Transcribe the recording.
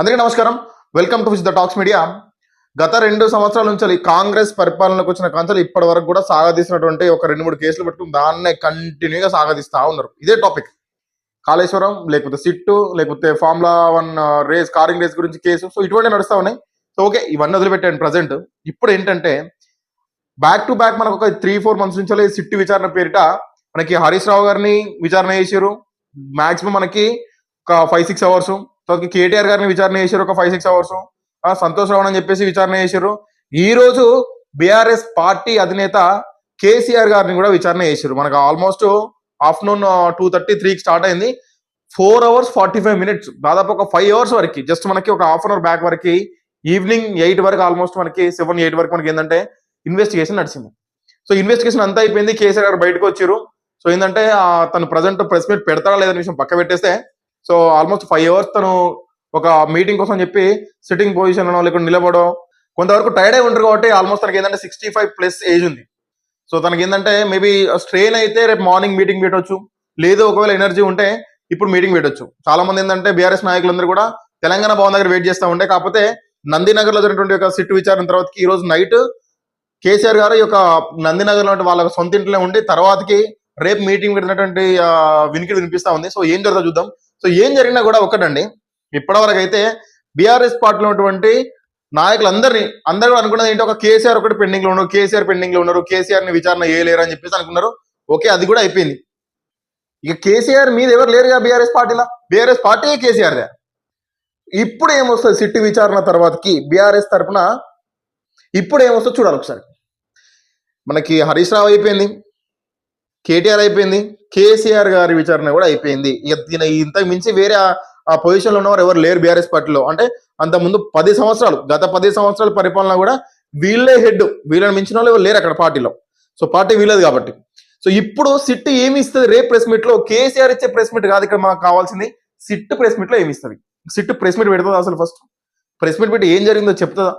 అందరికీ నమస్కారం. Welcome to the talks media. గత 2 సంవత్సరాల నుంచి కాంగ్రెస్ పరిపాలనకు వచ్చిన కాంచెలు ఇప్పటి వరకు కూడా సాగదీసినటువంటి ఒక 2-3 కేసులు పెట్టుకుని దాన్నే కంటిన్యూగా సాగదీస్తా ఉన్నారు. ఇదే టాపిక్. కాళేశ్వరం, లేకపోతే సిట్టు, లేకపోతే ఫార్ములా 1 రేస్, కారింగ్ రేస్ గురించి కేసు. సో ఇటువంటి నడుస్తా ఉన్నాయి. సో ఓకే, ఇవన్నీ వదిలిపెట్టాను ప్రజెంట్. ఇప్పుడు ఏంటంటే బ్యాక్ టు బ్యాక్ మనకు ఒక 3-4 మంత్స్ నుంచి సిట్టు విచారణ పేరిట మనకి హరీష్ రావు గారిని విచారణ చేశారు. మాక్సిమం మనకి ఒక 5-6 అవర్స్. తర్వాత కేటీఆర్ గారిని విచారణ చేశారు ఒక 5-6 అవర్స్. సంతోష్ రావు అని చెప్పేసి విచారణ చేశారు. ఈ రోజు బీఆర్ఎస్ పార్టీ అధినేత కేసీఆర్ గారిని కూడా విచారణ చేశారు. మనకు ఆల్మోస్ట్ ఆఫ్టర్నూన్ 2:30-3కి స్టార్ట్ అయింది. 4 hours 45 minutes, దాదాపు ఒక 5 hours వరకు, జస్ట్ మనకి ఒక హాఫ్ అన్ అవర్ బ్యాక్ వరకు ఈవినింగ్ 8 వరకు, ఆల్మోస్ట్ మనకి 7-8 వరకు మనకి ఏంటంటే ఇన్వెస్టిగేషన్ నడిచింది. సో ఇన్వెస్టిగేషన్ అంతా అయిపోయింది. కేసీఆర్ గారు బయటకు వచ్చారు. సో ఏంటంటే తను ప్రజెంట్ ప్రెస్ మీట్ పెడతారా లేదనే విషయం పక్క పెట్టేస్తే, సో ఆల్మోస్ట్ 5 hours తను ఒక మీటింగ్ కోసం చెప్పి సిట్టింగ్ పొజిషన్ లేకుండా నిలబడో కొంతవరకు టైర్డ్ అయి ఉంటారు. కాబట్టి ఆల్మోస్ట్ తనకి ఏంటంటే 65+ ఏజ్ ఉంది. సో తనకి ఏంటంటే మేబీ స్ట్రెయిన్ అయితే రేపు మార్నింగ్ మీటింగ్ పెట్టవచ్చు, లేదు ఒకవేళ ఎనర్జీ ఉంటే ఇప్పుడు మీటింగ్ పెట్టవచ్చు. చాలా మంది ఏంటంటే బీఆర్ఎస్ నాయకులందరూ కూడా తెలంగాణ భవన్ దగ్గర వెయిట్ చేస్తూ ఉంటే, కాకపోతే నందినగర్ లో జరిగినటువంటి ఒక సిట్ విచారణ తర్వాత ఈ రోజు నైట్ కేసీఆర్ గారు ఈ యొక్క నందినగర్ లో వాళ్ళ సొంత ఇంట్లో ఉండి తర్వాతకి రేపు మీటింగ్ పెట్టినటువంటి వినికిడి వినిపిస్తా ఉంది. సో ఏం జరుగుతుందో చూద్దాం. సో ఏం జరిగినా కూడా ఒకటండి, ఇప్పటివరకు అయితే బీఆర్ఎస్ పార్టీలో ఉన్నటువంటి నాయకులందరూ అనుకున్నది ఏంటి, ఒక కేసీఆర్ ఒకటి పెండింగ్ లో ఉన్నారు, కేసీఆర్ ని విచారణ చేయలేరు అని చెప్పేసి అనుకున్నారు. ఓకే, అది కూడా అయిపోయింది. ఇక కేసీఆర్ మీద ఎవరు లేరుగా బీఆర్ఎస్ పార్టీలో, బీఆర్ఎస్ పార్టీ కేసీఆర్. ఇప్పుడు ఏమొస్తుంది సిట్టు విచారణ తర్వాతకి బీఆర్ఎస్ తరఫున ఇప్పుడు ఏమొస్తుందో చూడాలి ఒకసారి. మనకి హరీష్ రావు అయిపోయింది, కేటీఆర్ అయిపోయింది, కేసీఆర్ గారి విచారణ కూడా అయిపోయింది. ఇంతకు మించి వేరే ఆ పొజిషన్ లో ఉన్నవారు ఎవరు లేరు బీఆర్ఎస్ పార్టీలో. అంటే అంత ముందు గత 10 సంవత్సరాల పరిపాలన కూడా వీళ్ళే హెడ్, వీళ్ళని మించిన వాళ్ళు ఎవరు లేరు అక్కడ పార్టీలో. సో పార్టీ వీళ్ళది కాబట్టి. సో ఇప్పుడు సిట్ ఏమి ఇస్తుంది రేపు ప్రెస్ మీట్ లో? కేసీఆర్ ఇచ్చే ప్రెస్ మీట్ కాదు ఇక్కడ మనకు కావాల్సింది. సిట్ ప్రెస్ మీట్ లో ఏమి ఇస్తుంది? సిట్ ప్రెస్ మీట్ పెడుతుంది అసలు? ఫస్ట్ ప్రెస్ మీట్ పెట్టి ఏం జరిగిందో చెప్తుందా?